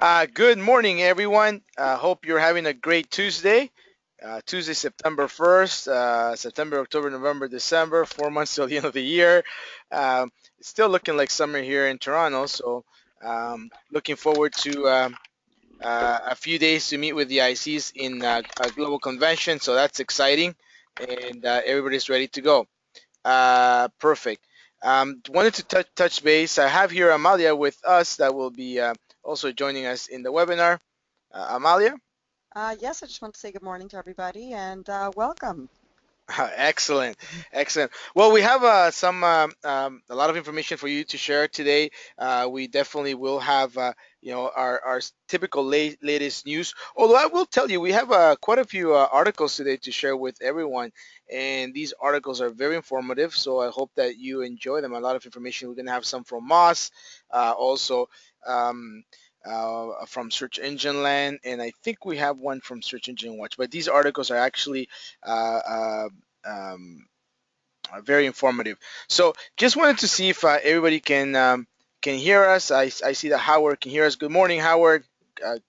Good morning, everyone. Hope you're having a great Tuesday. Tuesday, September 1st, September, October, November, December, 4 months till the end of the year. It's still looking like summer here in Toronto, so looking forward to a few days to meet with the ICs in a global convention, so that's exciting, and everybody's ready to go. Perfect. Wanted to touch base. I have here Amalia with us that will be also joining us in the webinar. Amalia? Yes, I just want to say good morning to everybody and welcome. Excellent, excellent. Well, we have a lot of information for you to share today. We definitely will have our typical latest news. Although I will tell you, we have quite a few articles today to share with everyone, and these articles are very informative. So I hope that you enjoy them. A lot of information. We're gonna have some from Moss, also. Um, from Search Engine Land, and I think we have one from Search Engine Watch. But these articles are actually um, very informative. So just wanted to see if everybody can hear us. I see that Howard can hear us. Good morning, Howard.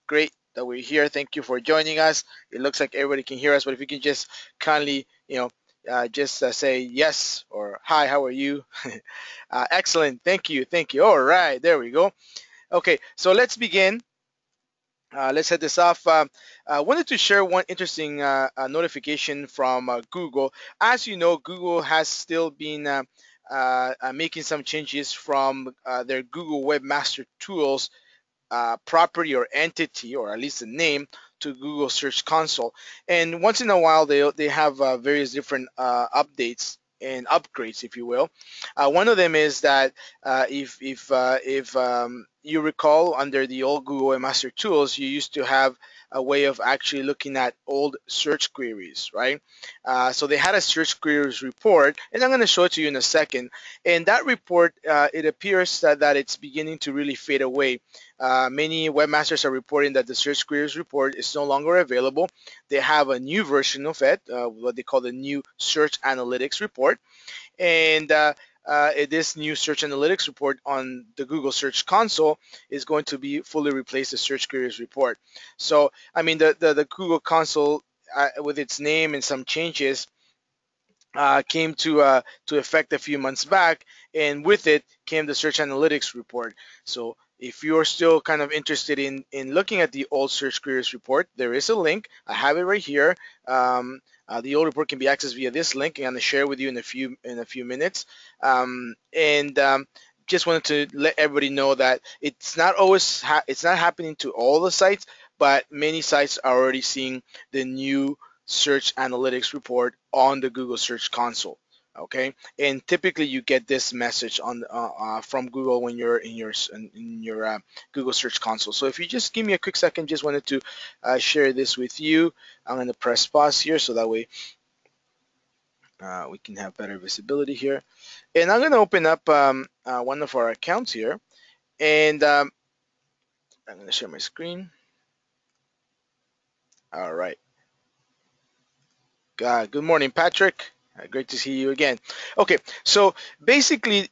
Great that we're here. Thank you for joining us. It looks like everybody can hear us, but if you can just kindly, just say yes or hi, how are you? Excellent. Thank you. Thank you. All right, there we go. Okay, so let's begin. Let's head this off. I wanted to share one interesting notification from Google. As you know, Google has still been making some changes from their Google Webmaster Tools property or entity, or at least the name, to Google Search Console. And once in a while, they have various different updates and upgrades, if you will. One of them is that if you recall, under the old Google Webmaster Tools, you used to have a way of actually looking at old search queries, right? So they had a search queries report, and I'm going to show it to you in a second. And that report, it appears that it's beginning to really fade away. Many webmasters are reporting that the search queries report is no longer available. They have a new version of it, what they call the new search analytics report. And this new search analytics report on the Google Search Console is going to be fully replace the search queries report. So, I mean, the Google Console, with its name and some changes, came to effect a few months back, and with it came the Search Analytics report. So if you're still kind of interested in looking at the old Search Queries report, there is a link. I have it right here. The old report can be accessed via this link, and I'm going to share with you in a few minutes. And just wanted to let everybody know that it's not happening to all the sites, but many sites are already seeing the new search analytics report on the Google Search Console. Okay, and typically you get this message from Google when you're in your Google Search Console. So if you just give me a quick second, just wanted to share this with you. I'm going to press pause here so that way we can have better visibility here. And I'm going to open up one of our accounts here, and I'm going to share my screen. All right. Good morning, Patrick. Great to see you again. Okay, so basically,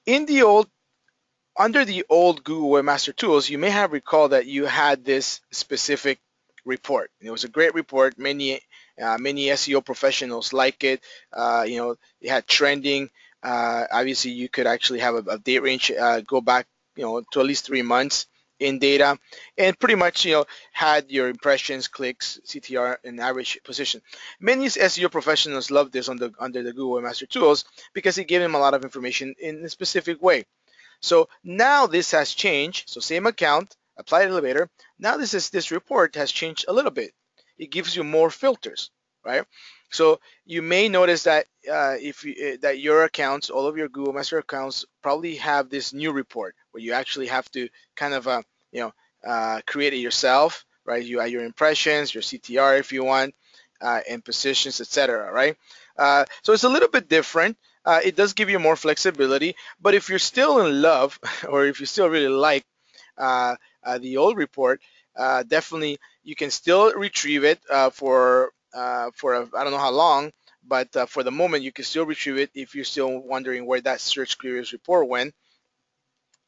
under the old Google Webmaster Tools, you may have recalled that you had this specific report. It was a great report. Many SEO professionals like it. It had trending. Obviously, you could actually have a date range go back, to at least 3 months in data, and pretty much, had your impressions, clicks, CTR, and average position. Many SEO professionals love this under the Google Webmaster Tools because it gave them a lot of information in a specific way. So now this has changed. So same account, apply elevator. Now this report has changed a little bit. It gives you more filters, right? So you may notice that that your accounts, all of your Google Master accounts, probably have this new report where you actually have to kind of create it yourself, right? You add your impressions, your CTR if you want, and positions, etc. Right? So it's a little bit different. It does give you more flexibility, but if you're still in love, or if you still really like uh, the old report, definitely you can still retrieve it I don't know how long, but for the moment you can still retrieve it if you're still wondering where that search queries report went.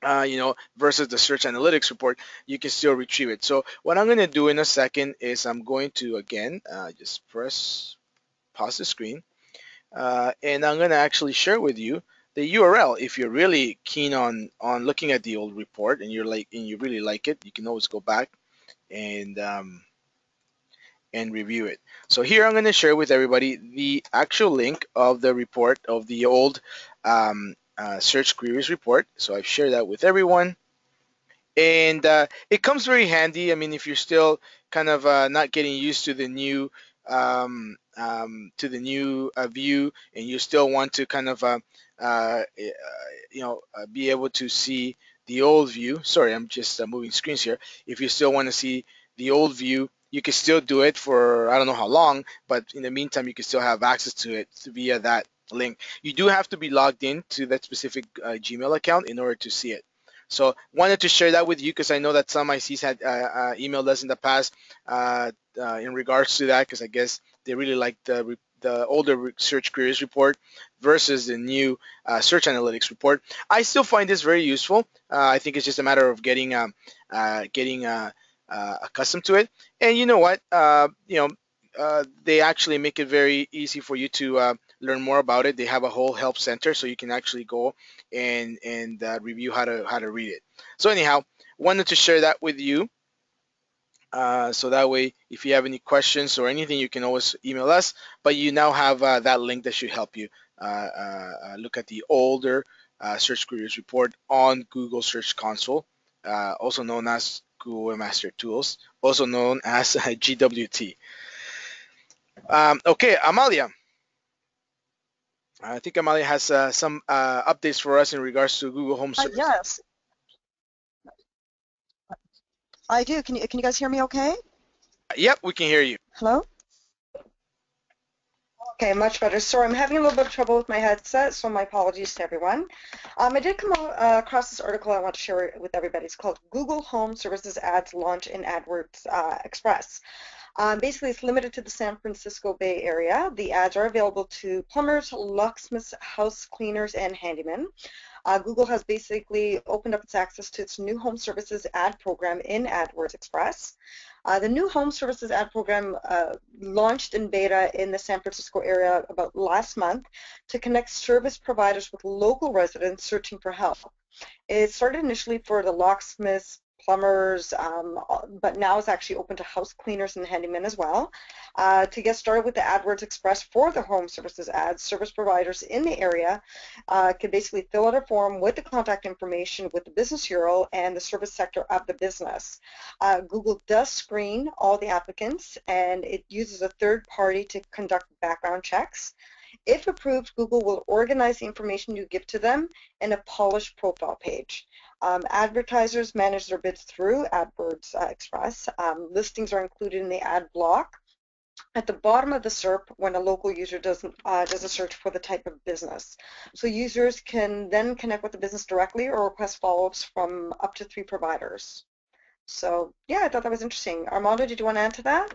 versus the search analytics report, you can still retrieve it. So what I'm going to do in a second is I'm going to again just pause the screen, and I'm going to actually share with you the URL. If you're really keen on looking at the old report and you really like it, you can always go back and review it. So here I'm going to share with everybody the actual link of the report of the old search queries report. So I've shared that with everyone, and it comes very handy. I mean, if you're still kind of not getting used to the new view, and you still want to kind of be able to see the old view. Sorry, I'm just moving screens here. If you still want to see the old view, you can still do it for I don't know how long, but in the meantime, you can still have access to it via that link. You do have to be logged in to that specific Gmail account in order to see it. So wanted to share that with you because I know that some ICs had emailed us in the past in regards to that, because I guess they really like the older search queries report versus the new search analytics report. I still find this very useful. I think it's just a matter of getting accustomed to it. And you know what? They actually make it very easy for you to learn more about it. They have a whole help center, so you can actually go and review how to read it. So anyhow, wanted to share that with you. So that way, if you have any questions or anything, you can always email us. But you now have that link that should help you look at the older search queries report on Google Search Console, also known as Google Webmaster Tools, also known as GWT. Okay, Amalia. I think Amalia has some updates for us in regards to Google Home Service. Yes, I do. Can you guys hear me okay? Yep, we can hear you. Hello? Okay, much better. Sorry, I'm having a little bit of trouble with my headset, so my apologies to everyone. I did come across this article I want to share it with everybody. It's called Google Home Services Ads Launch in AdWords Express. Basically, it's limited to the San Francisco Bay Area. The ads are available to plumbers, locksmiths, house cleaners, and handymen. Google has basically opened up its access to its new home services ad program in AdWords Express. The new home services ad program launched in beta in the San Francisco area about last month to connect service providers with local residents searching for help. It started initially for the locksmiths, plumbers, but now it's actually open to house cleaners and handymen as well. To get started with the AdWords Express for the home services ads, service providers in the area can basically fill out a form with the contact information with the business URL and the service sector of the business. Google does screen all the applicants, and it uses a third party to conduct background checks. If approved, Google will organize the information you give to them in a polished profile page. Advertisers manage their bids through AdWords Express. Listings are included in the ad block at the bottom of the SERP when a local user does a search for the type of business. So users can then connect with the business directly or request follow-ups from up to 3 providers. So yeah, I thought that was interesting. Armando, did you want to add to that?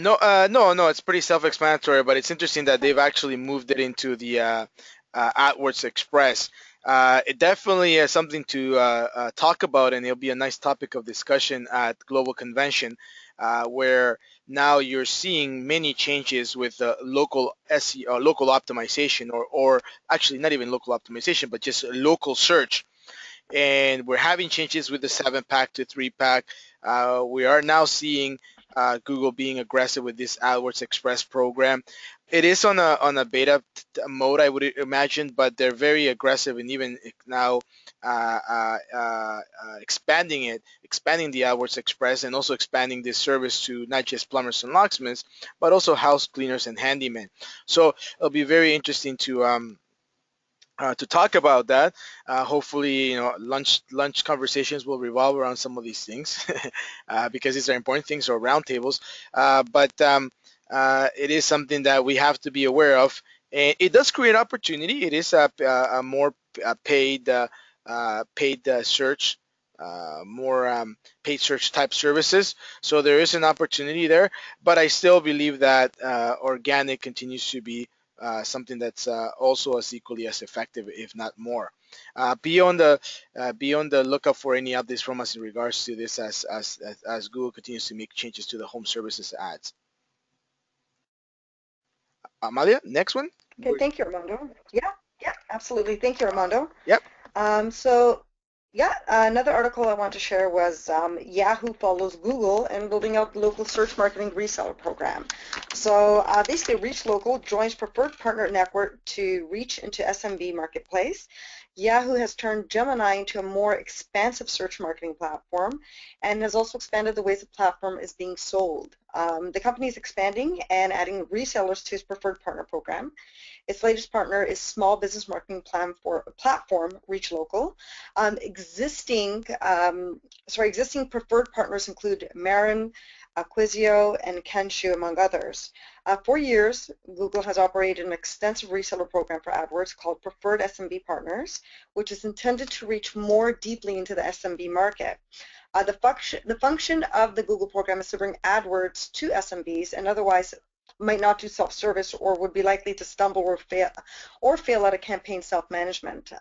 No. It's pretty self-explanatory, but it's interesting that they've actually moved it into the AdWords Express. It definitely is something to talk about, and it'll be a nice topic of discussion at Global Convention, where now you're seeing many changes with local SEO, local optimization, or actually not even local optimization, but just local search. And we're having changes with the 7-pack to 3-pack. We are now seeing Google being aggressive with this AdWords Express program. It is on a beta mode, I would imagine, but they're very aggressive and even now expanding it, expanding the AdWords Express, and also expanding this service to not just plumbers and locksmiths, but also house cleaners and handymen. So it'll be very interesting to talk about that. Hopefully, lunch conversations will revolve around some of these things because these are important things or roundtables. But it is something that we have to be aware of, and it does create opportunity. It is a more paid search. More paid search type services, so there is an opportunity there, but I still believe that organic continues to be something that's also as equally as effective, if not more. Be on the lookout for any updates from us in regards to this as Google continues to make changes to the home services ads. Amalia, next one. Okay, thank you, Armando. Yeah, yeah, absolutely. Thank you, Armando. Yep. So, yeah, another article I want to share was Yahoo follows Google in building out the local search marketing reseller program. So basically, Reach Local joins preferred partner network to reach into SMB marketplace. Yahoo has turned Gemini into a more expansive search marketing platform and has also expanded the ways the platform is being sold. The company is expanding and adding resellers to its preferred partner program. Its latest partner is small business marketing plan for platform Reach Local. Existing preferred partners include Marin, Acquisio, and Kenshu, among others. For years, Google has operated an extensive reseller program for AdWords called Preferred SMB Partners, which is intended to reach more deeply into the SMB market. The function of the Google program is to bring AdWords to SMBs and otherwise might not do self-service or would be likely to stumble or fail at a campaign self-management.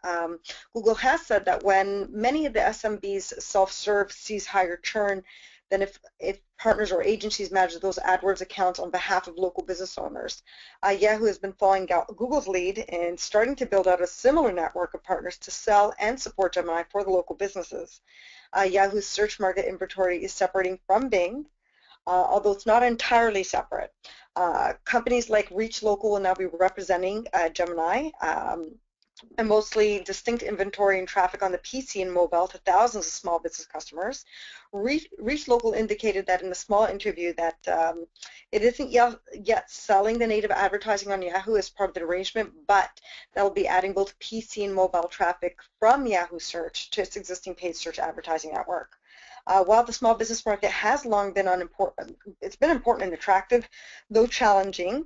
Google has said that when many of the SMBs self-serve sees higher churn than if partners or agencies manage those AdWords accounts on behalf of local business owners. Yahoo has been following Google's lead and starting to build out a similar network of partners to sell and support Gemini for the local businesses. Yahoo's search market inventory is separating from Bing, although it's not entirely separate. Companies like Reach Local will now be representing Gemini and mostly distinct inventory and traffic on the PC and mobile to thousands of small business customers. Reach Local indicated that in a small interview that it isn't yet selling the native advertising on Yahoo as part of the arrangement, but that will be adding both PC and mobile traffic from Yahoo Search to its existing paid search advertising network. While the small business market has long been it's been important and attractive, though challenging.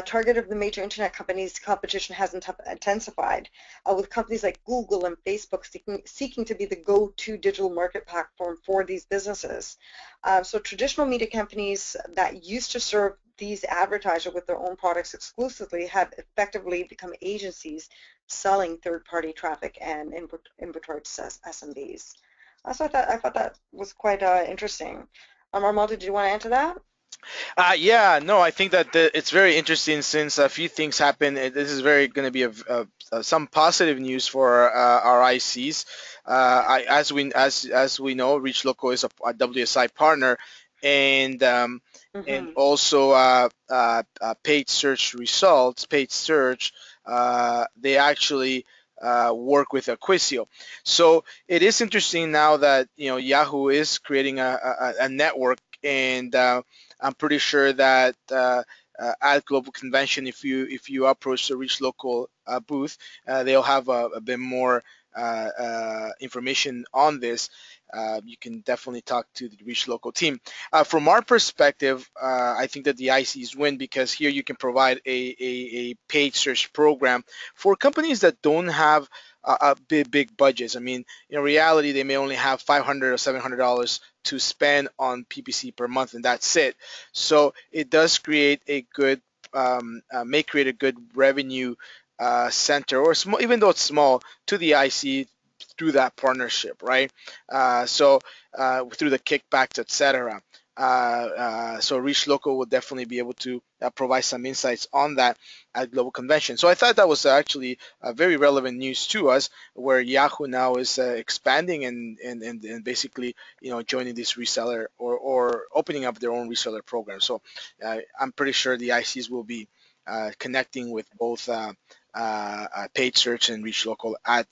Target of the major internet companies' competition has intensified, with companies like Google and Facebook seeking to be the go-to digital market platform for these businesses. So traditional media companies that used to serve these advertisers with their own products exclusively have effectively become agencies selling third-party traffic and inventory to SMBs. So I thought that was quite interesting. Armando, did you want to answer that? Yeah, no, I think that it's very interesting since a few things happen. This is very going to be some positive news for our ICs. As we know, Reach Local is a WSI partner, and Mm-hmm. also paid search results, paid search. They actually work with Acquisio. So it is interesting now that Yahoo is creating a network and. I'm pretty sure that at Global Convention, if you approach the Reach Local booth, they'll have a bit more information on this. You can definitely talk to the Reach Local team. From our perspective, I think that the ICs win because here you can provide a paid search program for companies that don't have big budgets. I mean, in reality, they may only have $500 or $700 to spend on PPC per month, and that's it. So it does create a good, may create a good revenue center, or small, even though it's small, to the IC through that partnership, right? Through the kickbacks, etc. So Reach Local will definitely be able to provide some insights on that at Global Convention. So I thought that was actually very relevant news to us, where Yahoo now is expanding and basically joining this reseller or opening up their own reseller program. So I'm pretty sure the ICs will be connecting with both paid search and Reach Local at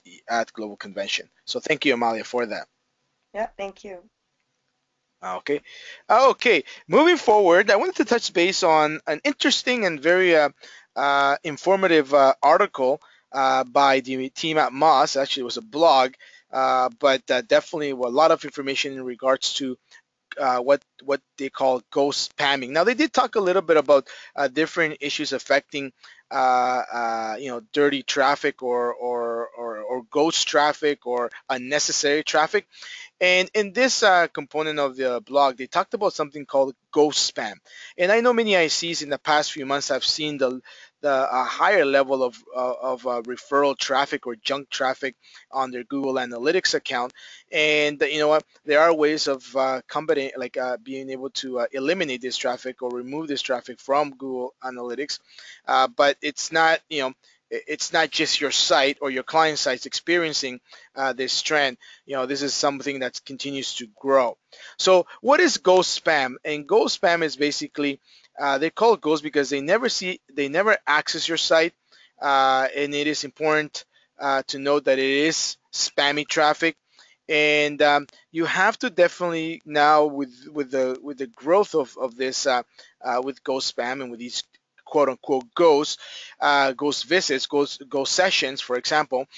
Global Convention. So thank you, Amalia, for that. Yeah, thank you. Okay. Okay. Moving forward, I wanted to touch base on an interesting and very informative article by the team at Moss. Actually, it was a blog, but definitely a lot of information in regards to what they call ghost spamming. Now, they did talk a little bit about different issues affecting dirty traffic or ghost traffic or unnecessary traffic. And in this component of the blog, they talked about something called ghost spam. And I know many ICs in the past few months have seen the higher level of referral traffic or junk traffic on their Google Analytics account. And you know what? There are ways of being able to eliminate this traffic or remove this traffic from Google Analytics. But it's not, it's not just your site or your client sites experiencing this trend. This is something that continues to grow. So what is ghost spam? And ghost spam is basically, they call it ghost because they never access your site, and it is important to note that it is spammy traffic. And you have to definitely now, with the growth of this with ghost spam and with these quote unquote ghost visits, ghost sessions, for example,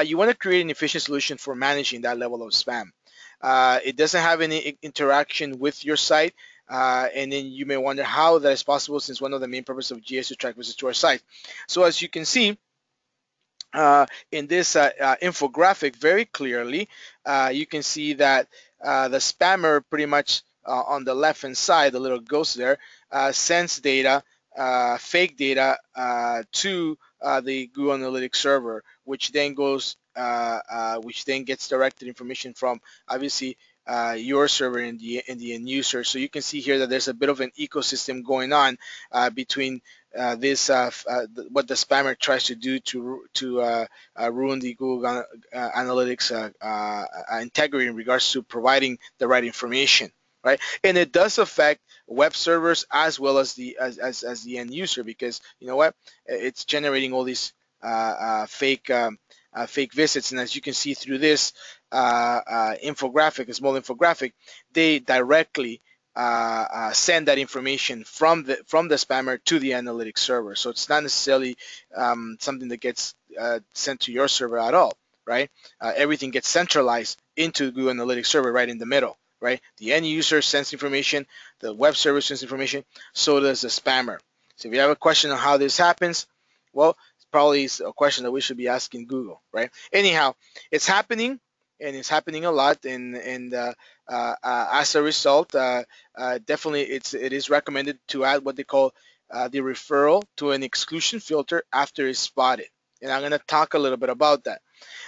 you want to create an efficient solution for managing that level of spam. It doesn't have any interaction with your site. And then you may wonder how that is possible, since one of the main purposes of GS is to track visits to our site. So as you can see, in this infographic very clearly, you can see that the spammer pretty much on the left hand side, the little ghost there, sends data, fake data, to the Google Analytics server, which then gets directed information from, obviously, your server and the end user. So you can see here that there's a bit of an ecosystem going on between what the spammer tries to do to ruin the Google Analytics integrity in regards to providing the right information, right? And it does affect web servers as well as as the end user, because you know what, it's generating all these fake visits. And as you can see through this infographic, a small infographic, they directly send that information from the spammer to the analytics server. So it's not necessarily something that gets sent to your server at all, right? Everything gets centralized into Google Analytics server right in the middle, right? The end user sends information, the web server sends information, so does the spammer. So if you have a question on how this happens, well, it's probably a question that we should be asking Google, right? Anyhow, it's happening, and it's happening a lot, and as a result, definitely it is recommended to add what they call the referral to an exclusion filter after it's spotted. And I'm going to talk a little bit about that.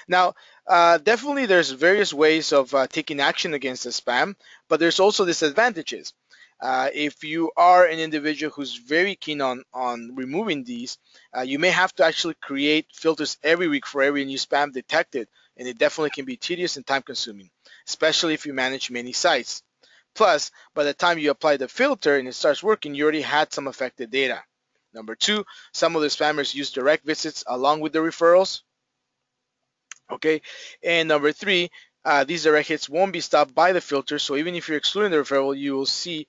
Now, definitely there's various ways of taking action against the spam, but there's also disadvantages. If you are an individual who's very keen on removing these, you may have to actually create filters every week for every new spam detected, and it definitely can be tedious and time consuming, especially if you manage many sites. Plus, by the time you apply the filter and it starts working, you already had some affected data. Number two, some of the spammers use direct visits along with the referrals. Okay, and number three, these direct hits won't be stopped by the filter, so even if you're excluding the referral, you will see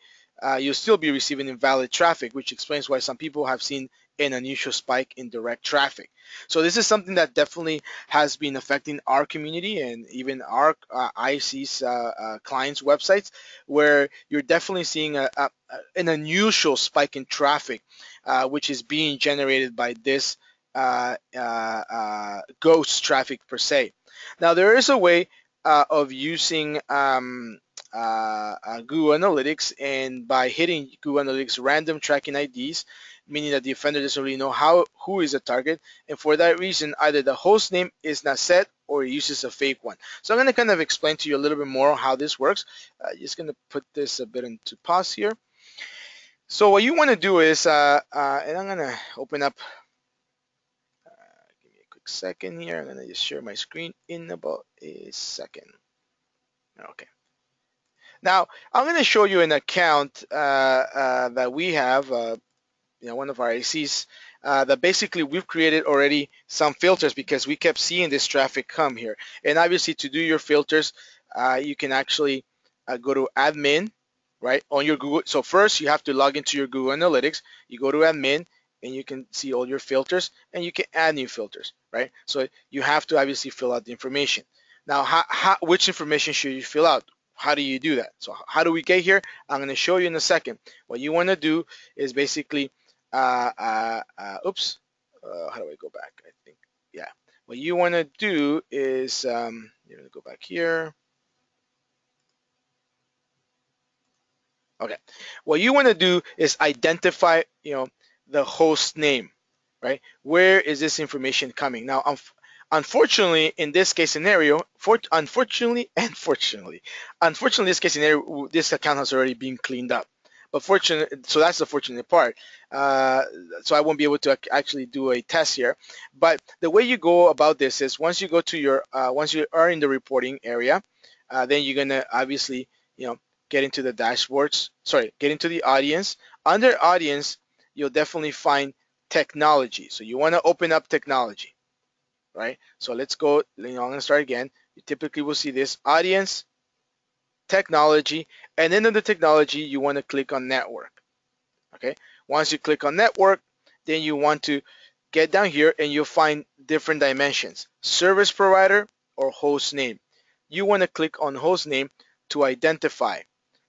you'll still be receiving invalid traffic, which explains why some people have seen an unusual spike in direct traffic. So this is something that definitely has been affecting our community and even our IC's clients' websites, where you're definitely seeing an unusual spike in traffic, which is being generated by this ghost traffic per se. Now there is a way of using Google Analytics, and by hitting Google Analytics random tracking IDs, meaning that the offender doesn't really know who is a target, and for that reason either the host name is not set or it uses a fake one. So I'm going to kind of explain to you a little bit more how this works. Just going to put this a bit into pause here. So what you want to do is, and I'm going to open up. Give me a quick second here. I'm gonna just share my screen in about a second. Okay. Now I'm gonna show you an account that we have, one of our ACs, that basically we've created already some filters because we kept seeing this traffic come here. And obviously, to do your filters, you can actually go to admin, right, on your Google. So first you have to log into your Google Analytics. You go to admin and you can see all your filters, and you can add new filters, right? So you have to obviously fill out the information. Now, which information should you fill out? How do you do that? So how do we get here? I'm going to show you in a second. What you want to do is basically, oops, how do I go back? I think, yeah. What you want to do is, you're going to go back here. Okay. What you want to do is identify, the host name. right? Where is this information coming? Now, unfortunately, in this case scenario, unfortunately, this case scenario, this account has already been cleaned up. But so that's the fortunate part. Uh, so I won't be able to actually do a test here. But the way you go about this is once you go to once you are in the reporting area, then you're gonna obviously, get into the dashboards. Sorry, get into the audience. Under audience, you'll definitely find technology. So you want to open up technology, right? So let's go, I'm going to start again. You typically will see this audience, technology, and then under technology, you want to click on network, okay? Once you click on network, then you want to get down here and you'll find different dimensions, service provider or host name. You want to click on host name to identify.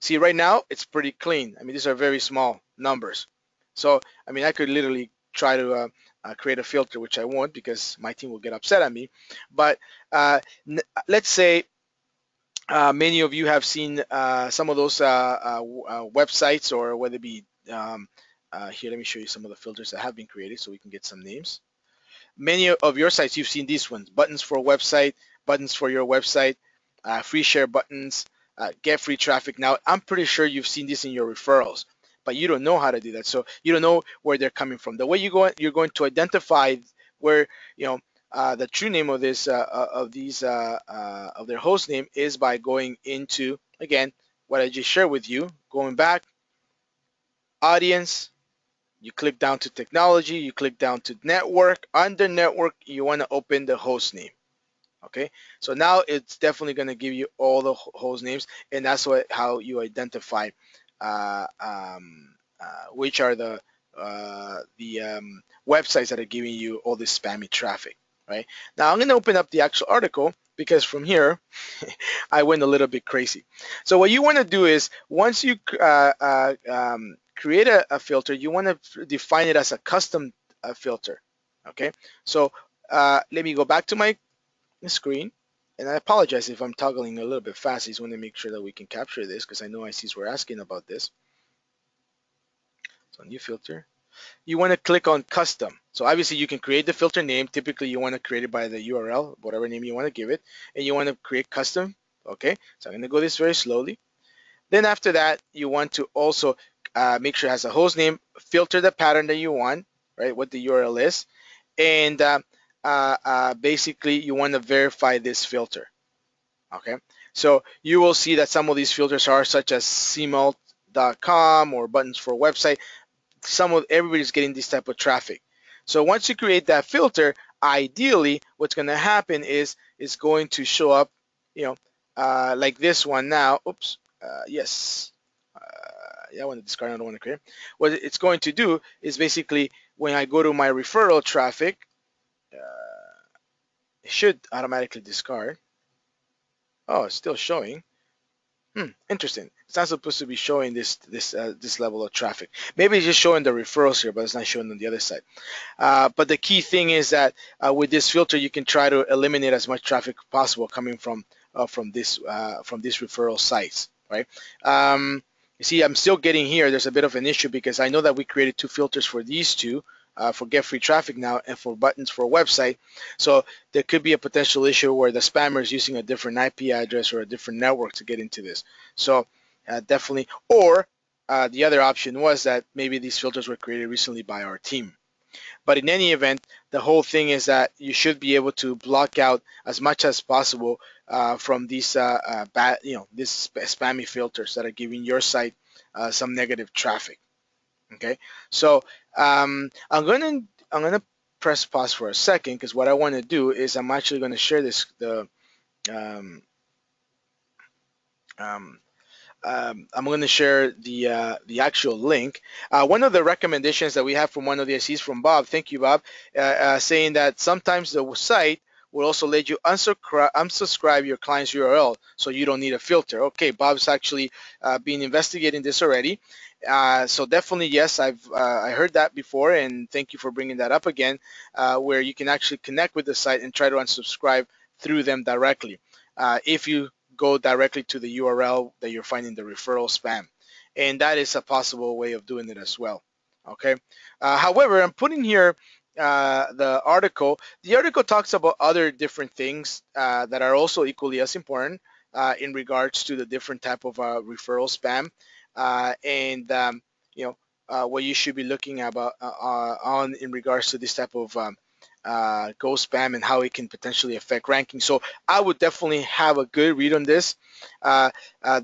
See, right now, it's pretty clean. I mean, these are very small numbers. So, I mean, I could literally try to create a filter, which I won't because my team will get upset at me. But let's say many of you have seen some of those websites, or whether it be here, let me show you some of the filters that have been created so we can get some names. Many of your sites, you've seen these ones: buttons for a website, buttons for your website, free share buttons, get free traffic. Now, I'm pretty sure you've seen this in your referrals, but you don't know how to do that. So you don't know where they're coming from. The way you're going to identify where, the true name of this of their host name is by going into, again, what I just shared with you, going back, audience, you click down to technology, you click down to network. Under network, you want to open the host name. Okay, so now it's definitely going to give you all the host names, and that's how you identify which are the websites that are giving you all this spammy traffic. Right now, I'm going to open up the actual article because from here I went a little bit crazy. So what you want to do is once you create a filter, you want to define it as a custom filter. Okay, so let me go back to my screen, and I apologize if I'm toggling a little bit fast. I just want to make sure that we can capture this because I know ICs were asking about this. So new filter. You want to click on custom. So obviously you can create the filter name. Typically you want to create it by the URL, whatever name you want to give it, and you want to create custom. Okay, so I'm going to go this very slowly. Then after that, you want to also make sure it has a host name, filter the pattern that you want, right, what the URL is, and basically you want to verify this filter. Okay, so you will see that some of these filters are such as cmalt.com or buttons for a website. Everybody's getting this type of traffic. So once you create that filter, ideally what's going to happen is it's going to show up, you know, like this one now. Oops. Yes. Yeah, I want to discard. I don't want to create. What it's going to do is basically when I go to my referral traffic, uh, it should automatically discard. Oh, it's still showing. Interesting. It's not supposed to be showing this level of traffic. Maybe it's just showing the referrals here, but it's not showing on the other side. But the key thing is that with this filter, you can try to eliminate as much traffic possible coming from these referral sites, right? You see, I'm still getting here. There's a bit of an issue because I know that we created two filters for these two, for get free traffic now and for buttons for a website. So there could be a potential issue where the spammer is using a different IP address or a different network to get into this. So definitely, or the other option was that maybe these filters were created recently by our team. But in any event, the whole thing is that you should be able to block out as much as possible from these these spammy filters that are giving your site some negative traffic. Okay, so I'm gonna press pause for a second because what I want to do is I'm actually going to share um, um, I'm going to share the actual link. One of the recommendations that we have from one of the ICs from Bob, thank you, Bob, saying that sometimes the site will also let you unsubscribe your client's URL, so you don't need a filter. Okay, Bob's actually been investigating this already. So definitely, yes, I heard that before, and thank you for bringing that up again, where you can actually connect with the site and try to unsubscribe through them directly. If you go directly to the URL that you're finding the referral spam. And that is a possible way of doing it as well. Okay. However, I'm putting here the article, the article talks about other different things that are also equally as important in regards to the different type of referral spam and you know what you should be looking about on in regards to this type of ghost spam and how it can potentially affect ranking. So I would definitely have a good read on this. Uh,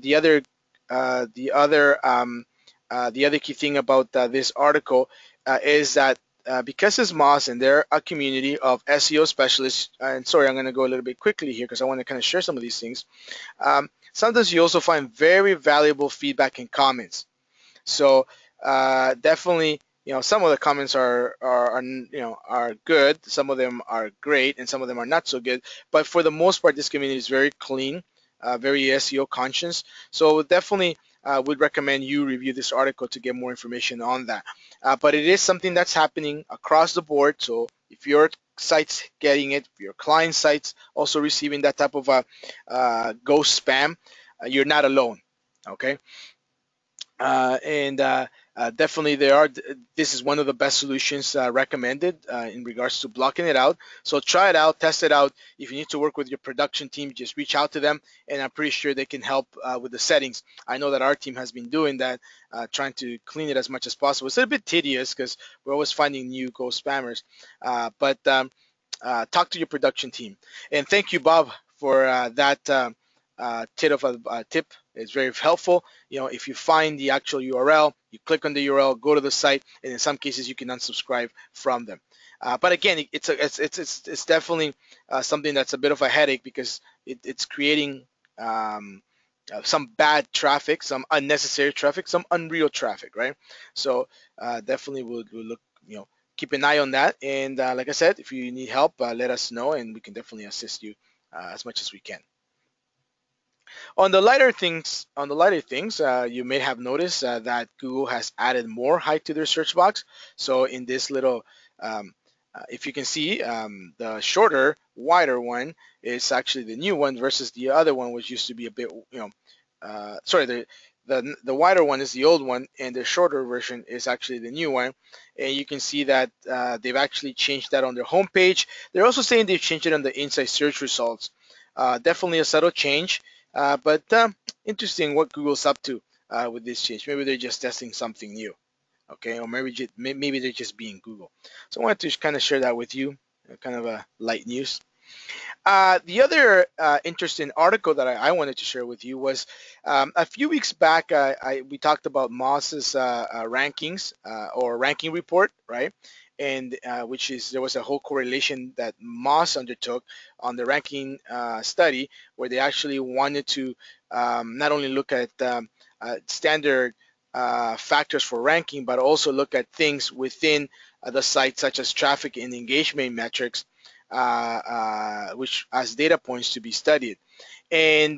the other the other the other key thing about this article is that because it's Moz and they're a community of SEO specialists, and sorry, I'm going to go a little bit quickly here because I want to kind of share some of these things. Sometimes you also find very valuable feedback and comments. So definitely, some of the comments are good. Some of them are great, and some of them are not so good. But for the most part, this community is very clean, very SEO conscious. So definitely would recommend you review this article to get more information on that. But it is something that's happening across the board. So if your site's getting it, if your client site's also receiving that type of ghost spam, you're not alone. Okay. And definitely there are this is one of the best solutions recommended in regards to blocking it out. So try it out, test it out. If you need to work with your production team, just reach out to them, and I'm pretty sure they can help with the settings. I know that our team has been doing that, trying to clean it as much as possible. It's a bit tedious because we're always finding new ghost spammers, but talk to your production team. And thank you, Bob, for that tip. It's very helpful. If you find the actual URL, you click on the URL, go to the site, and in some cases you can unsubscribe from them. But again, it's definitely something that's a bit of a headache because it's creating some bad traffic, some unnecessary traffic, some unreal traffic, right? So definitely we'll look, keep an eye on that. And like I said, if you need help, let us know, and we can definitely assist you as much as we can. On the lighter things, you may have noticed that Google has added more height to their search box. So in this little, um, if you can see, the shorter, wider one is actually the new one versus the other one, which used to be a bit, sorry, the wider one is the old one, and the shorter version is actually the new one. And you can see that they've actually changed that on their homepage. They're also saying they've changed it on the inside search results. Definitely a subtle change, but interesting what Google's up to with this change. Maybe they're just testing something new, okay? Or maybe they're just being Google. So I wanted to kind of share that with you, kind of a light news. The other interesting article that I wanted to share with you was a few weeks back. We talked about Moss's rankings or ranking report, right? And which is there was a whole correlation that Moss undertook on the ranking study, where they actually wanted to not only look at standard factors for ranking, but also look at things within the site, such as traffic and engagement metrics, which as data points to be studied. And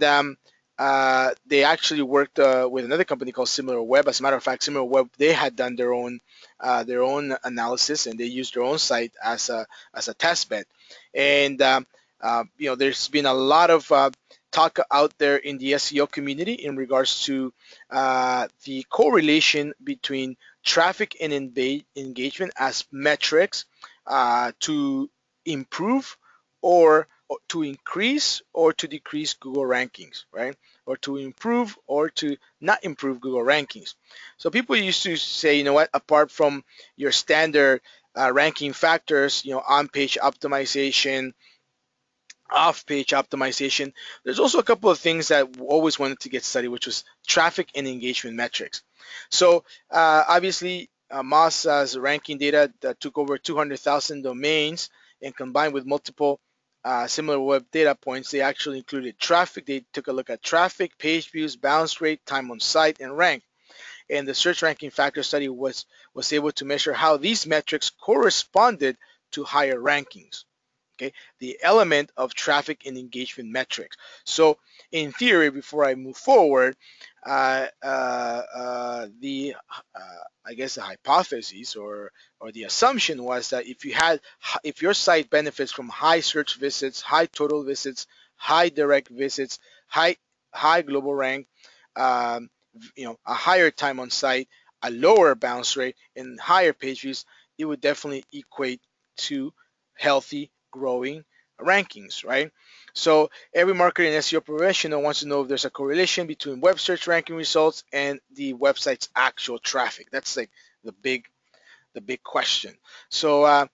they actually worked with another company called SimilarWeb. As a matter of fact, SimilarWeb, they had done their own analysis, and they used their own site as a test bed. And there's been a lot of talk out there in the SEO community in regards to the correlation between traffic and engagement as metrics to improve or to increase or to decrease Google rankings, right? Or to improve or to not improve Google rankings. So people used to say, you know what, apart from your standard ranking factors, on-page optimization, off-page optimization, there's also a couple of things that always wanted to get studied, which was traffic and engagement metrics. So obviously, Moss's ranking data that took over 200,000 domains and combined with multiple similar web data points, they actually included traffic. They took a look at traffic, page views, bounce rate, time on site, and rank. And the search ranking factor study was able to measure how these metrics corresponded to higher rankings. Okay, the element of traffic and engagement metrics. So in theory, before I move forward, the I guess the hypothesis or the assumption was that if your site benefits from high search visits, high total visits, high direct visits, high global rank, um, a higher time on site, a lower bounce rate, and higher page views, it would definitely equate to healthy, growing rankings, right? So every marketer and SEO professional wants to know if there's a correlation between web search ranking results and the website's actual traffic. That's like the big question. So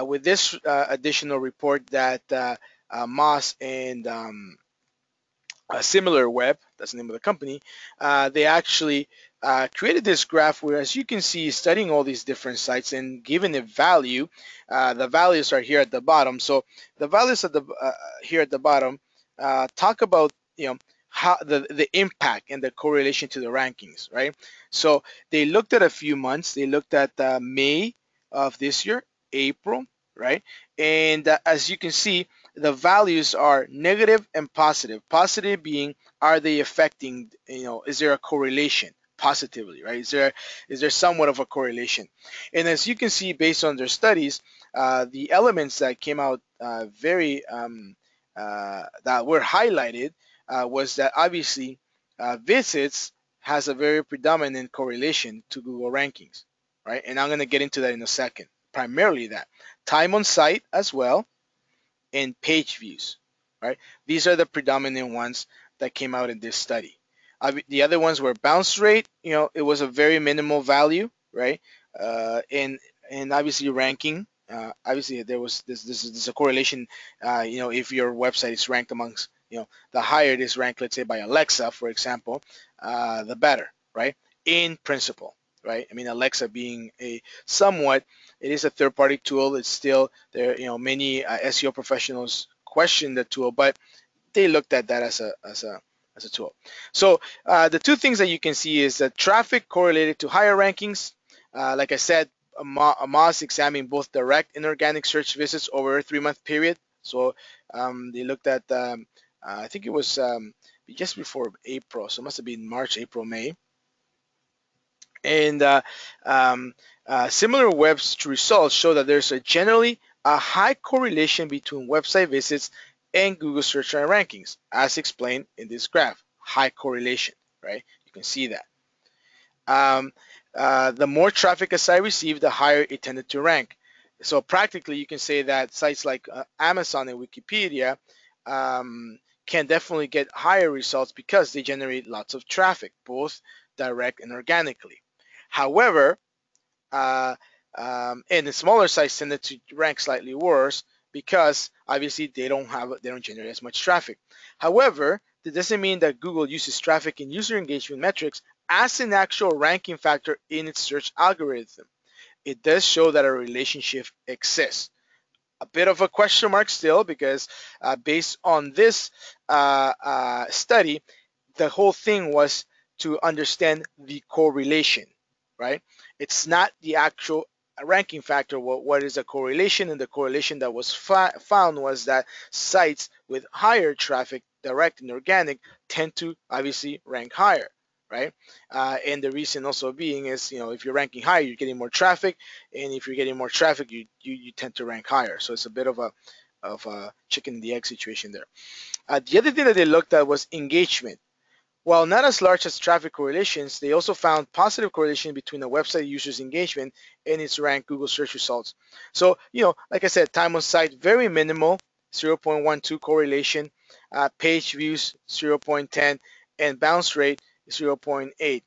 with this additional report that Moss and Similar Web, that's the name of the company, they actually created this graph where, as you can see, studying all these different sites and giving it value, the values are here at the bottom. So the values at the here at the bottom talk about how the impact and the correlation to the rankings, right? So they looked at a few months. They looked at May of this year, April, right? And as you can see, the values are negative and positive. Positive being, are they affecting, is there a correlation positively, right? Is there somewhat of a correlation? And as you can see, based on their studies, the elements that came out very that were highlighted was that obviously visits has a very predominant correlation to Google rankings, right? And I'm going to get into that in a second. Primarily that time on site as well, and page views, right? These are the predominant ones that came out in this study. The other ones were bounce rate. It was a very minimal value, right? And obviously ranking. Obviously, there was this is a correlation. If your website is ranked amongst, the higher it is ranked, let's say by Alexa, for example, the better, right? In principle, right? I mean, Alexa being a somewhat, it is a third-party tool. It's still there. Many SEO professionals question the tool, but they looked at that as a tool. So the two things that you can see is that traffic correlated to higher rankings. Like I said, Moz examined both direct and organic search visits over a 3-month period. So they looked at, I think it was just before April, so it must have been March, April, May. And similar web results show that there's generally a high correlation between website visits and Google search and rankings, as explained in this graph. High correlation, right? You can see that. The more traffic a site received, the higher it tended to rank. So practically, you can say that sites like Amazon and Wikipedia can definitely get higher results because they generate lots of traffic, both direct and organically. However, and the smaller sites tended to rank slightly worse because obviously they don't generate as much traffic. However, that doesn't mean that Google uses traffic and user engagement metrics as an actual ranking factor in its search algorithm. It does show that a relationship exists. A bit of a question mark still, because based on this study, the whole thing was to understand the correlation, right? It's not the actual ranking factor. What is a correlation? And the correlation that was found was that sites with higher traffic, direct and organic, tend to obviously rank higher, right? And the reason also being is, if you're ranking higher, you're getting more traffic, and if you're getting more traffic, you tend to rank higher. So it's a bit of a chicken and the egg situation there. The other thing that they looked at was engagement. While not as large as traffic correlations, they also found positive correlation between the website user's engagement and its ranked Google search results. So, like I said, time on site, very minimal, 0.12 correlation, page views, 0.10, and bounce rate, 0.8.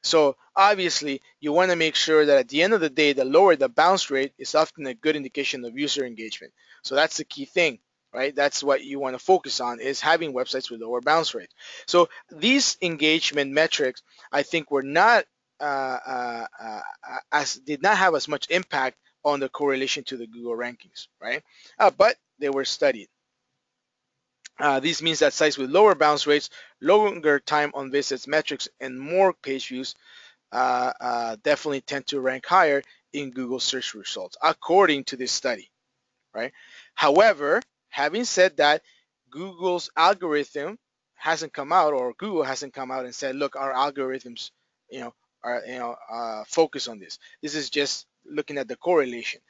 So obviously, you want to make sure that at the end of the day, the lower the bounce rate is often a good indication of user engagement. So that's the key thing, right? That's what you want to focus on, is having websites with lower bounce rate. So these engagement metrics, I think, were not as did not have as much impact on the correlation to the Google rankings, right? But they were studied. This means that sites with lower bounce rates, longer time on visits metrics, and more page views definitely tend to rank higher in Google search results, according to this study, right? However, having said that, Google's algorithm hasn't come out, or Google hasn't come out and said, look, our algorithms, you know, are focus on this. This is just looking at the correlation.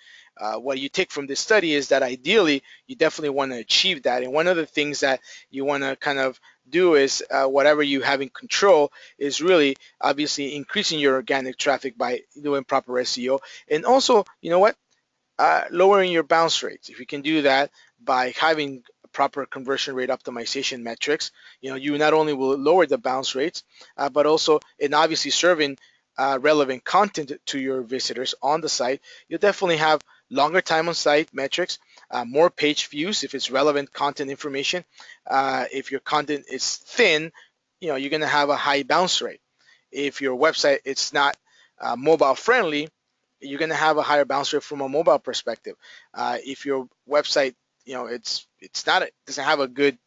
What you take from this study is that ideally you definitely want to achieve that, and one of the things that you want to kind of do is whatever you have in control is really obviously increasing your organic traffic by doing proper SEO, and also, you know what, lowering your bounce rates. If you can do that by having proper conversion rate optimization metrics, you not only will lower the bounce rates, but also in obviously serving relevant content to your visitors on the site. You'll definitely have longer time on site metrics, more page views if it's relevant content information. If your content is thin, you're going to have a high bounce rate. If your website it's not mobile friendly, you're going to have a higher bounce rate from a mobile perspective. If your website, it's not doesn't have a good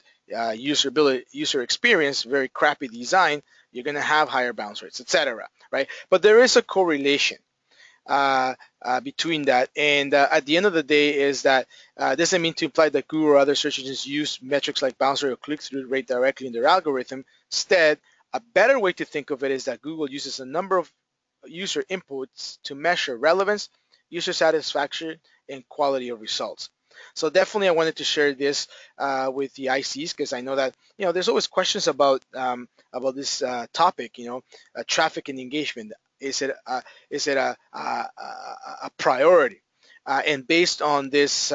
user experience, very crappy design, you're going to have higher bounce rates, etc. Right? But there is a correlation uh, between that. And at the end of the day, is that doesn't mean to imply that Google or other search engines use metrics like bounce rate or click-through rate directly in their algorithm. Instead, a better way to think of it is that Google uses a number of user inputs to measure relevance, user satisfaction, and quality of results. So definitely, I wanted to share this with the ICs because I know that there's always questions about this topic. Traffic and engagement. Is it a priority? And based on this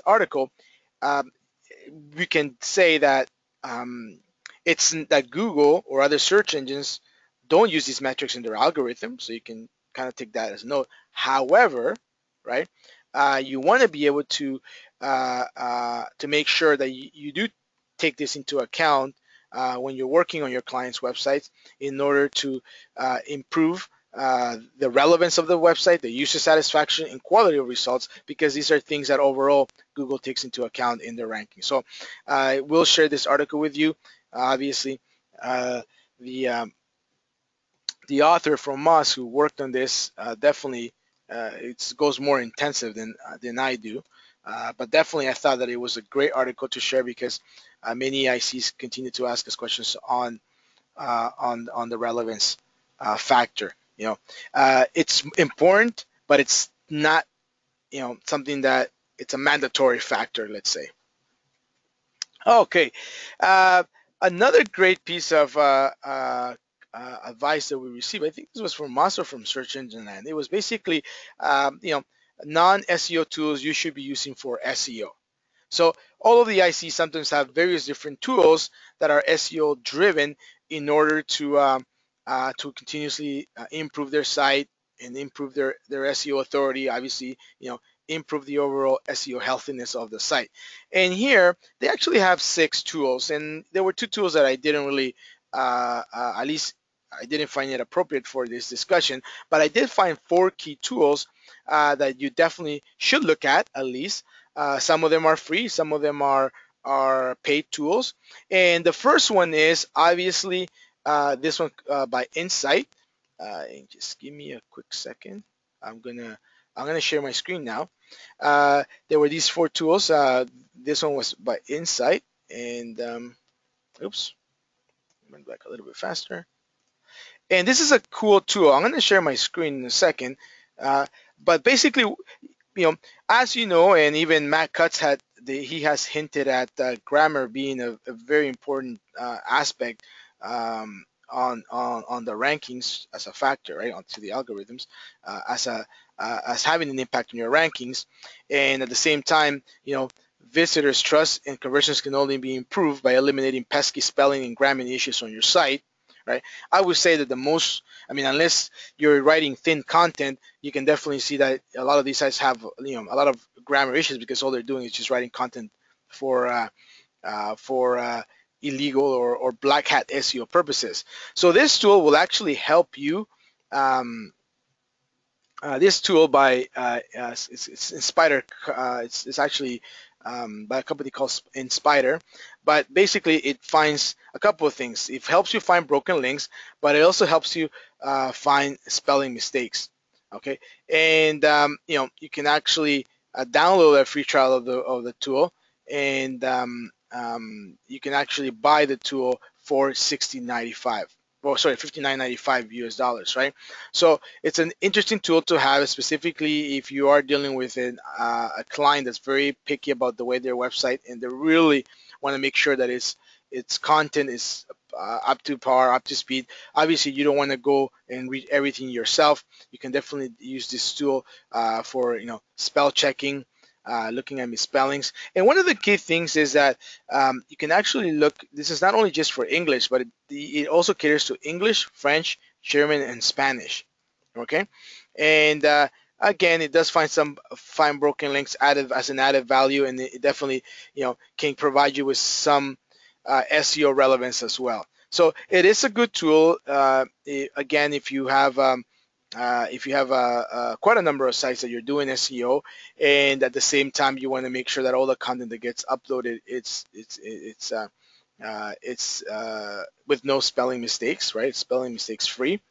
article, um, we can say that it's that Google or other search engines don't use these metrics in their algorithm, so you can kind of take that as a note. However, right, you want to be able to make sure that you do take this into account when you're working on your client's websites in order to improve the relevance of the website, the user satisfaction, and quality of results, because these are things that overall Google takes into account in their ranking. So I will share this article with you. Obviously, the the author from Moss who worked on this definitely it goes more intensive than I do. But definitely, I thought that it was a great article to share because many ICs continue to ask us questions on the relevance factor. It's important, but it's not something that it's a mandatory factor. Let's say. Okay. Uh, Another great piece of advice that we received, I think this was from us or from Search Engine Land. It was basically, non-SEO tools you should be using for SEO. So all of the ICs sometimes have various different tools that are SEO driven in order to continuously improve their site and improve their SEO authority. Obviously, improve the overall SEO healthiness of the site. And here they actually have 6 tools, and there were 2 tools that I didn't really, at least I didn't find it appropriate for this discussion, but I did find 4 key tools that you definitely should look at least. Some of them are free, some of them are paid tools. And the first one is obviously this one by Insight. And just give me a quick second. I'm gonna I'm gonna share my screen now. There were these 4 tools. This one was by Insight, and oops, went back a little bit faster. And this is a cool tool. I'm gonna share my screen in a second. Uh, but basically, as you know, and even Matt Cutts he has hinted at grammar being a very important aspect on the rankings as a factor, right, onto the algorithms, as having an impact on your rankings, and at the same time, visitors' trust and conversions can only be improved by eliminating pesky spelling and grammar issues on your site, right? I would say that I mean, unless you're writing thin content, you can definitely see that a lot of these sites have, a lot of grammar issues because all they're doing is just writing content for illegal or black hat SEO purposes. So this tool will actually help you. Um, this tool by it's Inspider. It's actually by a company called Inspider, but basically it finds a couple of things. It helps you find broken links, but it also helps you find spelling mistakes. Okay, and you can actually download a free trial of the tool, and you can actually buy the tool for 60.95. Well, sorry, 59.95 US dollars, right? So it's an interesting tool to have, specifically if you are dealing with a client that's very picky about the way their website, and they really want to make sure that its content is up to par, up to speed. Obviously, you don't want to go and read everything yourself. You can definitely use this tool for spell checking, looking at misspellings. And one of the key things is that you can actually look. This is not only just for English, but it also caters to English, French, German, and Spanish. Okay, and again, it does find broken links added as an added value, and it definitely can provide you with some SEO relevance as well. So it is a good tool. Again, if you have quite a number of sites that you're doing SEO, and at the same time you want to make sure that all the content that gets uploaded it's with no spelling mistakes, right? Spelling mistakes free.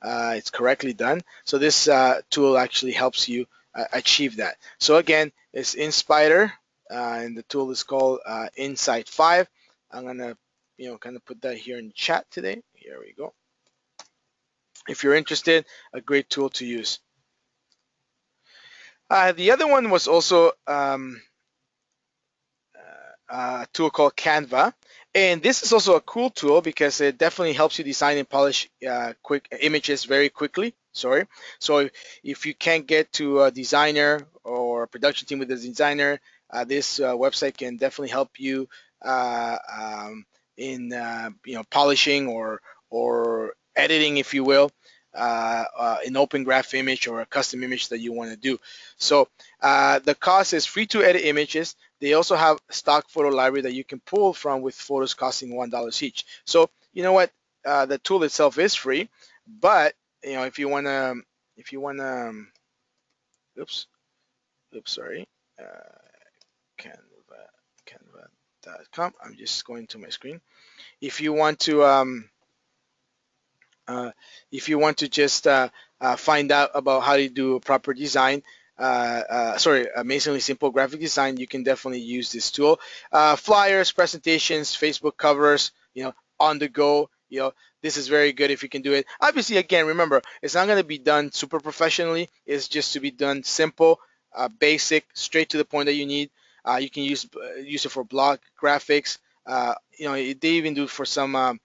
It's correctly done. So this tool actually helps you achieve that. So again, it's InSpider, and the tool is called Insight 5. I'm gonna, kind of put that here in chat today. Here we go. If you're interested, a great tool to use. The other one was also a tool called Canva. And this is also a cool tool because it definitely helps you design and polish quick images very quickly. Sorry. So if you can't get to a designer or a production team with a designer, this website can definitely help you in polishing or editing, if you will, an open graph image or a custom image that you want to do. So the cost is free to edit images. They also have stock photo library that you can pull from with photos costing $1 each. So you know what? The tool itself is free, but if you wanna, oops, sorry, Canva, Canva.com. I'm just going to my screen. If you want to, uh, just find out about how to do a proper design, amazingly simple graphic design, you can definitely use this tool. Flyers, presentations, Facebook covers, on the go, this is very good if you can do it. Obviously, again, remember, it's not going to be done super professionally. It's just to be done simple, basic, straight to the point that you need. You can use it for blog graphics. They even do it for some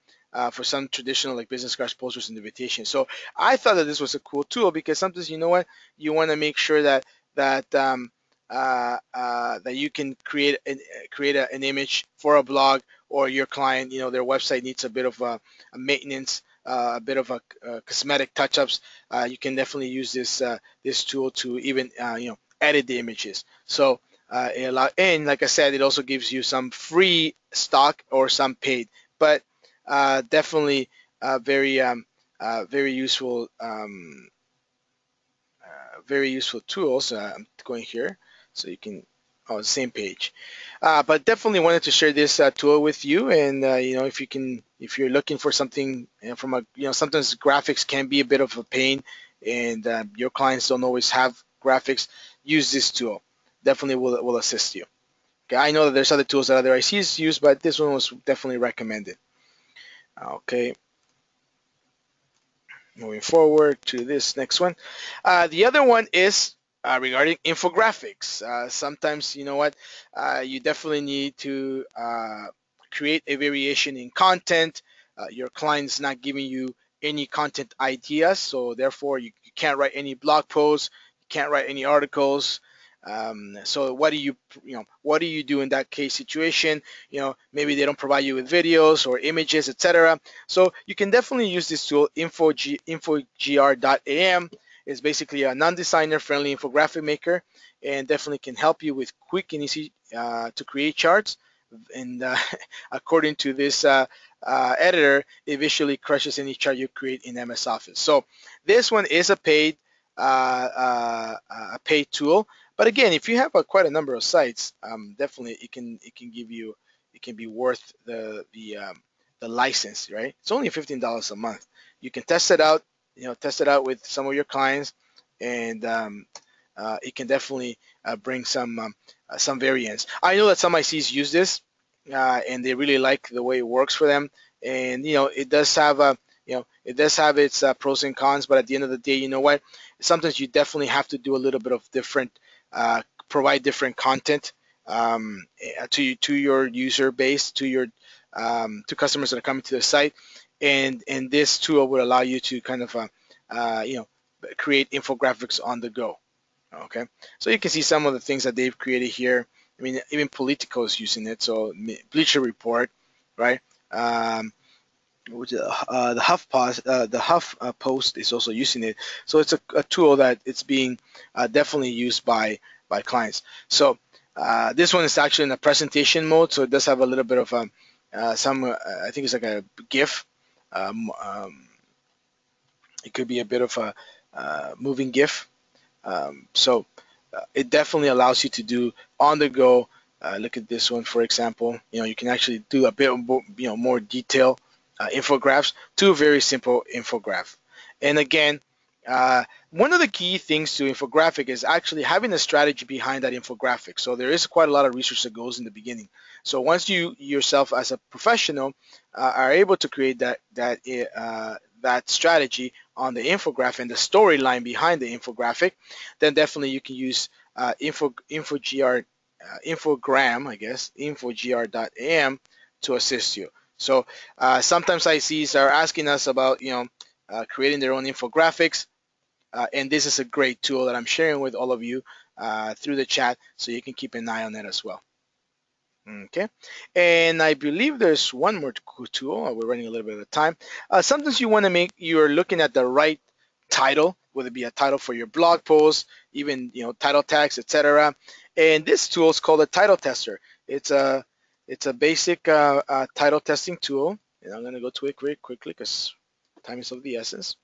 traditional like business cards, posters, and invitations. So I thought that this was a cool tool because sometimes you know what, you want to make sure that you can create an image for a blog, or your client, their website needs a bit of a maintenance, a bit of a cosmetic touch-ups. You can definitely use this tool to even edit the images. So and like I said, it also gives you some free stock or some paid, but definitely very useful, very useful tools. I'm going here so you can, on the same page. But definitely wanted to share this tool with you, and if you're looking for something from a, sometimes graphics can be a bit of a pain, and your clients don't always have graphics. Use this tool. Definitely will assist you. Okay, I know that there's other tools that other ICs use, but this one was definitely recommended. Okay, moving forward to this next one. The other one is regarding infographics. Sometimes, you know what, you definitely need to create a variation in content. Your client's not giving you any content ideas, so therefore you can't write any blog posts, you can't write any articles. So what do you do in that case situation? Maybe they don't provide you with videos or images, etc. So you can definitely use this tool. Infogr.am is basically a non-designer friendly infographic maker, and definitely can help you with quick and easy to create charts. And according to this editor, it visually crushes any chart you create in MS Office. So this one is a paid tool. But again, if you have quite a number of sites, definitely it can be worth the license, right? It's only $15 a month. You can test it out, test it out with some of your clients, and it can definitely bring some variance. I know that some ICs use this, and they really like the way it works for them. And it does have its pros and cons, but at the end of the day, you know what? Sometimes you definitely have to do a little bit of different, provide different content to your user base, to your to customers that are coming to the site, and this tool would allow you to kind of you know, create infographics on the go. Okay, so you can see some of the things that they've created here. I mean, even Politico is using it. So Bleacher Report, right? The Huff Post is also using it. So it's a tool that it's being definitely used by clients. So this one is actually in a presentation mode, so it does have a little bit of some. I think it's like a GIF. It could be a bit of a moving GIF. So it definitely allows you to do on the go. Look at this one, for example. You know, you can actually do a bit more, you know, more detail infographics to a very simple infograph. And again, one of the key things to infographic is actually having a strategy behind that infographic. So there is quite a lot of research that goes in the beginning. So once you yourself as a professional are able to create that strategy on the infographic and the storyline behind the infographic, then definitely you can use infogr infogram, I guess, infogr.am to assist you. So sometimes ICs are asking us about, you know, creating their own infographics, and this is a great tool that I'm sharing with all of you through the chat, so you can keep an eye on that as well. Okay, and I believe there's one more tool. We're running a little bit of time. Sometimes you want to make, you're looking at the right title, whether it be a title for your blog post, even, you know, title tags, etc. And this tool is called a title tester. It's a basic title testing tool, and I'm going to go to it very quickly because time is of the essence.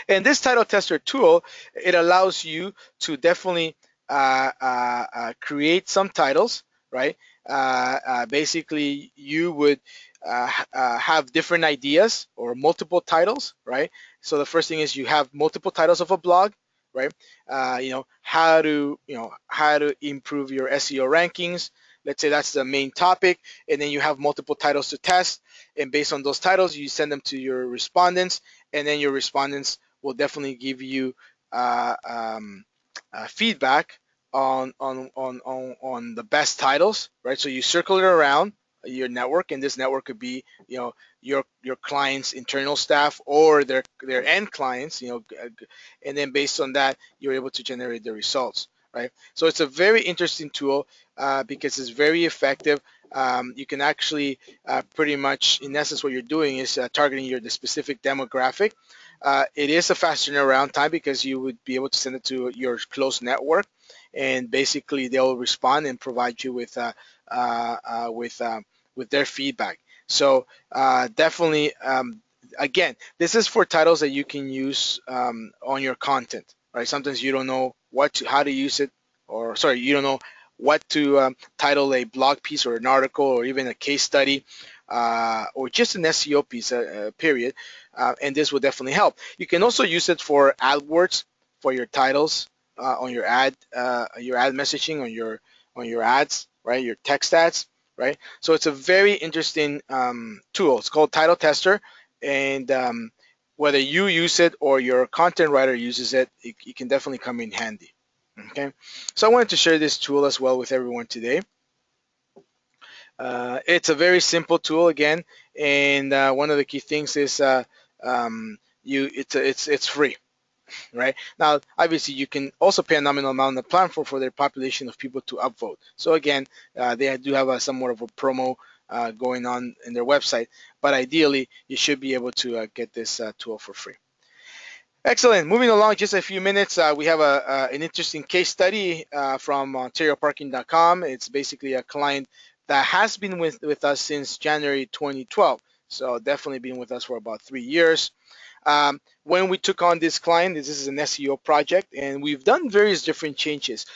And this title tester tool, it allows you to definitely create some titles, right? Basically, you would have different ideas or multiple titles, right? So the first thing is you have multiple titles of a blog, right? You know, how to improve your SEO rankings. Let's say that's the main topic, and then you have multiple titles to test, and based on those titles, you send them to your respondents, and then your respondents will definitely give you uh, um, feedback on the best titles, right? So you circle it around your network, and this network could be, you know, your clients' internal staff or their end clients, you know, and then based on that, you're able to generate the results, right? So it's a very interesting tool because it's very effective. You can actually pretty much, in essence, what you're doing is targeting the specific demographic. It is a faster turnaround time because you would be able to send it to your close network, and basically they'll respond and provide you with uh, uh, with um, with their feedback. So definitely, again, this is for titles that you can use on your content, right? Sometimes you don't know how to use it, or sorry, you don't know what to title a blog piece or an article or even a case study or just an SEO piece, period. And this will definitely help. You can also use it for AdWords for your titles on your ad messaging on your ads, right? Your text ads, right? So it's a very interesting tool. It's called Title Tester, and whether you use it or your content writer uses it, it can definitely come in handy. Okay, so I wanted to share this tool as well with everyone today. It's a very simple tool again, and one of the key things is it's free, right? Now, obviously, you can also pay a nominal amount on the platform for their population of people to upvote. So again, they do have somewhat of a promo going on in their website, but ideally, you should be able to get this tool for free. Excellent. Moving along, just a few minutes. We have an interesting case study from OntarioParking.com. It's basically a client that has been with us since January 2012. So definitely been with us for about 3 years. When we took on this client, this is an SEO project, and we've done various different changes.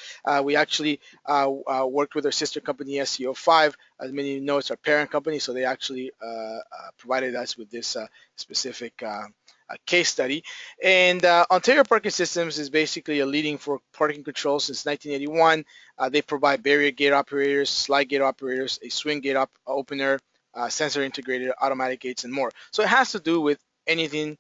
We actually worked with our sister company, SEO5. As many of you know, it's our parent company, so they actually provided us with this specific case study. And Ontario Parking Systems is basically a leading for parking control since 1981. They provide barrier gate operators, slide gate operators, a swing gate opener, sensor integrated automatic gates, and more. So it has to do with anything,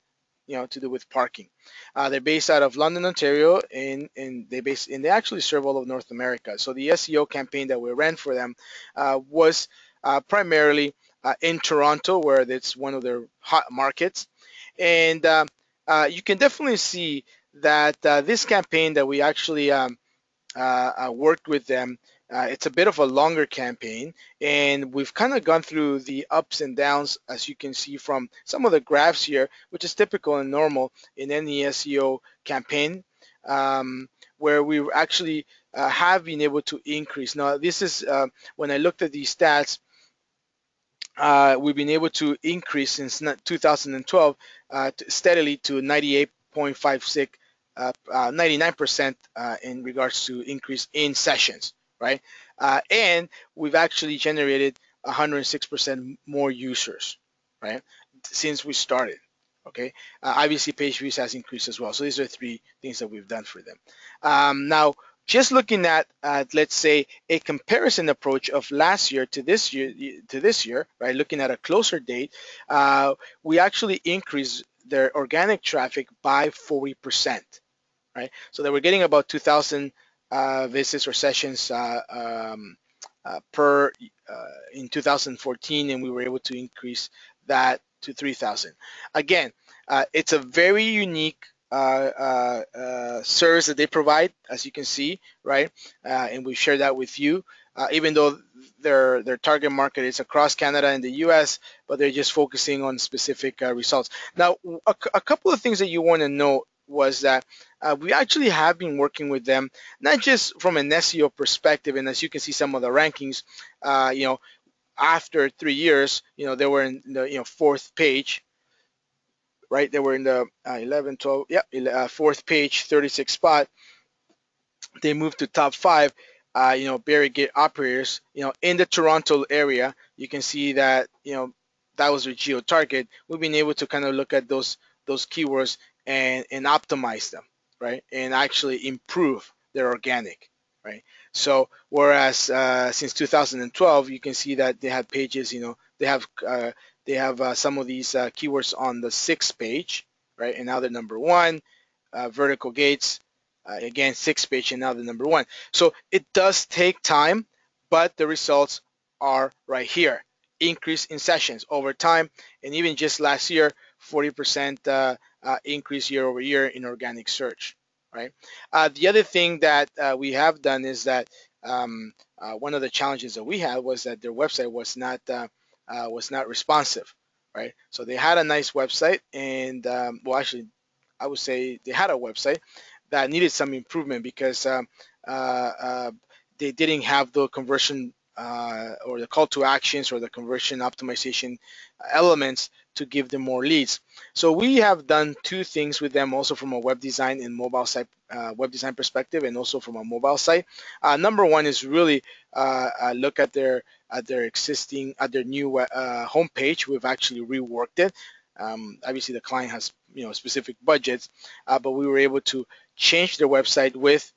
you know, to do with parking. They're based out of London, Ontario, and they actually serve all of North America. So the SEO campaign that we ran for them was primarily in Toronto, where it's one of their hot markets. And you can definitely see that this campaign that we actually worked with them. It's a bit of a longer campaign, and we've kind of gone through the ups and downs, as you can see from some of the graphs here, which is typical and normal in any SEO campaign, where we actually have been able to increase. Now, this is when I looked at these stats, we've been able to increase since 2012 steadily to 98.56, 99% in regards to increase in sessions, right? And we've actually generated 106% more users, right, since we started. Okay, obviously page views has increased as well. So these are three things that we've done for them. Now, just looking at let's say a comparison approach of last year to this year, right? Looking at a closer date, we actually increased their organic traffic by 40%, right? So they were getting about 2,000 visits or sessions per in 2014, and we were able to increase that to 3,000. Again, it's a very unique service that they provide, as you can see, right? And we share that with you. Even though their target market is across Canada and the U.S., but they're just focusing on specific results. Now, a couple of things that you want to know was that we actually have been working with them, not just from an SEO perspective, and as you can see some of the rankings, you know, after 3 years, you know, they were in the fourth page, right? They were in the 11, 12, yeah, fourth page, 36 spot. They moved to top five. Barrier gate operators, in the Toronto area, you can see that, that was their geo target. We've been able to kind of look at those keywords and optimize them, right? And actually improve their organic, right? So whereas since 2012, you can see that they had pages, they have some of these keywords on the sixth page, right? And now they're number one. Vertical gates, again, sixth page, and now the number one. So it does take time, but the results are right here. Increase in sessions over time, and even just last year, 40% increase year over year in organic search, right? The other thing that we have done is that one of the challenges that we had was that their website was not responsive, right? So they had a nice website, and well, actually, I would say they had a website that needed some improvement because uh, uh, they didn't have the conversion or the call to actions or the conversion optimization elements to give them more leads. So we have done two things with them also from a web design and mobile site web design perspective, and also from a mobile site. Number one is really look at their existing at their new homepage. We've actually reworked it. Obviously, the client has specific budgets, but we were able to change their website with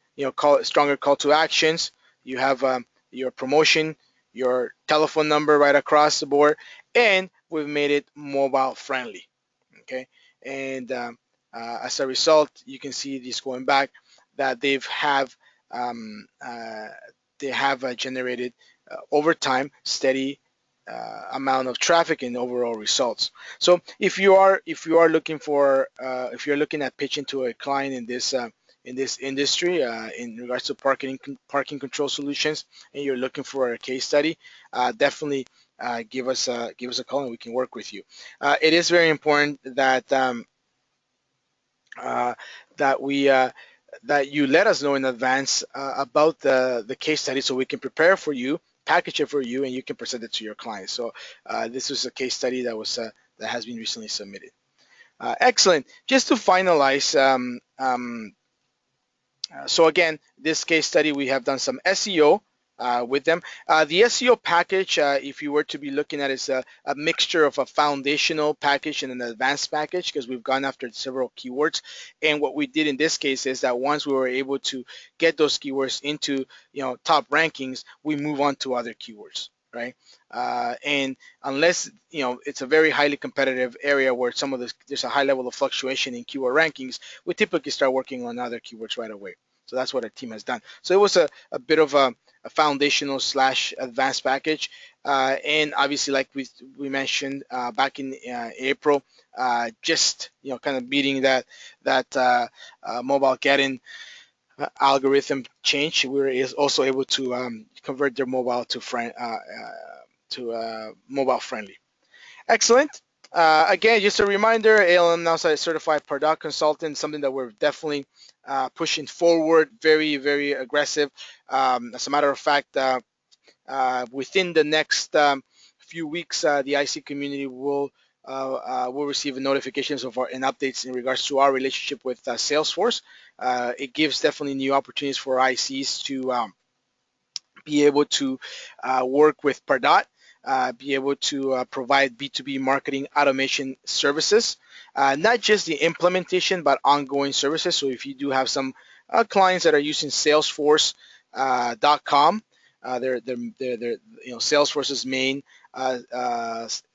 stronger call to actions. You have your promotion, your telephone number right across the board, and we've made it mobile friendly. Okay, and as a result, you can see this going back that um, uh, they have generated over time steady amount of traffic and overall results. So if you are looking for if you're looking at pitching to a client in this industry in regards to parking control solutions, and you're looking for a case study, definitely give us a call and we can work with you. It is very important uh, that we that you let us know in advance about the case study so we can prepare for you, package it for you, and you can present it to your clients. So this is a case study that has been recently submitted. Excellent. Just to finalize, so again, this case study, we have done some SEO with them. The SEO package, if you were to be looking at it, is a mixture of a foundational package and an advanced package, because we've gone after several keywords. And what we did in this case is that once we were able to get those keywords into top rankings, we move on to other keywords, right? And unless it's a very highly competitive area where there's a high level of fluctuation in keyword rankings, we typically start working on other keywords right away. So that's what our team has done. So it was a bit of a foundational slash advanced package. And obviously, like we mentioned back in April, just kind of beating that mobile get-in algorithm change. We were also able to convert their mobile to mobile friendly. Excellent. Again, just a reminder, ALM now is a certified product consultant, something that we're definitely pushing forward, very, very aggressive. As a matter of fact, within the next few weeks, the IC community will receive notifications of and updates in regards to our relationship with Salesforce. It gives definitely new opportunities for ICs to be able to work with Pardot, be able to provide B2B marketing automation services, not just the implementation, but ongoing services. So if you do have some clients that are using Salesforce.com, they're Salesforce's main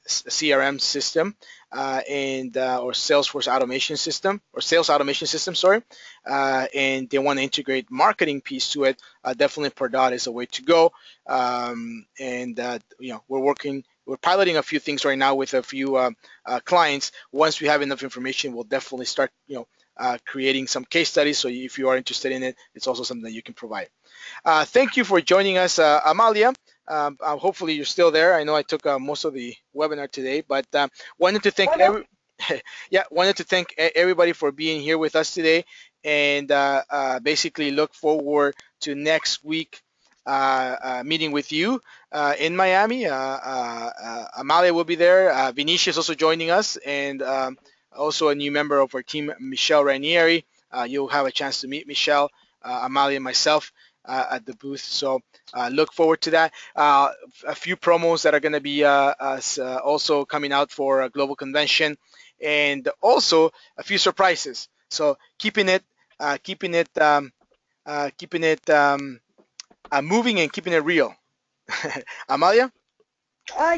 CRM system and or Salesforce automation system or sales automation system, sorry, and they want to integrate marketing piece to it. Definitely Pardot is a way to go. And we're piloting a few things right now with a few clients. Once we have enough information, we'll definitely start creating some case studies. So if you are interested in it, it's also something that you can provide. Thank you for joining us, Amalia. Hopefully you're still there. I know I took most of the webinar today, but wanted to thank Oh, no. wanted to thank everybody for being here with us today, and basically look forward to next week meeting with you in Miami. Amalia will be there. Vinicius also joining us, and also a new member of our team, Michelle Ranieri. You'll have a chance to meet Michelle, Amalia, and myself at the booth. So look forward to that. A few promos that are going to be also coming out for a global convention, and also a few surprises. So keeping it moving and keeping it real. Amalia?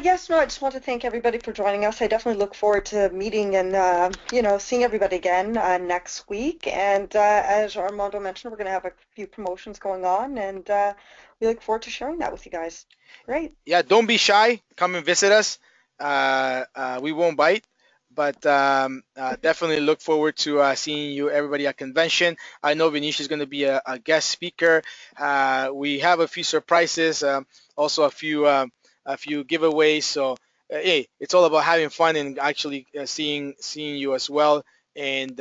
Yes, no, I just want to thank everybody for joining us. I definitely look forward to meeting and, seeing everybody again next week. And as Armando mentioned, we're going to have a few promotions going on, and we look forward to sharing that with you guys. Great. Yeah, don't be shy. Come and visit us. We won't bite, but definitely look forward to seeing you, everybody, at convention. I know Vinish is going to be a guest speaker. We have a few surprises, also a few giveaways. So hey, it's all about having fun and actually seeing you as well, and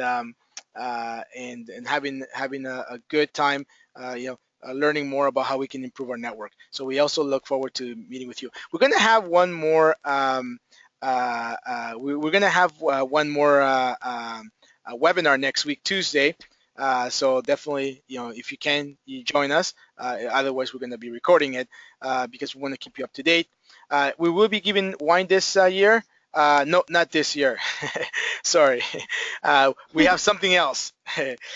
and having a good time. Learning more about how we can improve our network. So we also look forward to meeting with you. We're going to have one more. We're going to have one more webinar next week, Tuesday. So definitely, if you can, you join us. Otherwise, we're going to be recording it because we want to keep you up to date. We will be giving wine this year. No, not this year. Sorry. We have something else.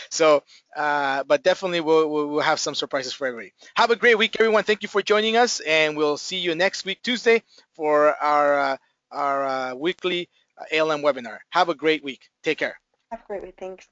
So, but definitely we'll have some surprises for everybody. Have a great week, everyone. Thank you for joining us, and we'll see you next week, Tuesday, for our weekly ALM webinar. Have a great week. Take care. Have a great week. Thanks.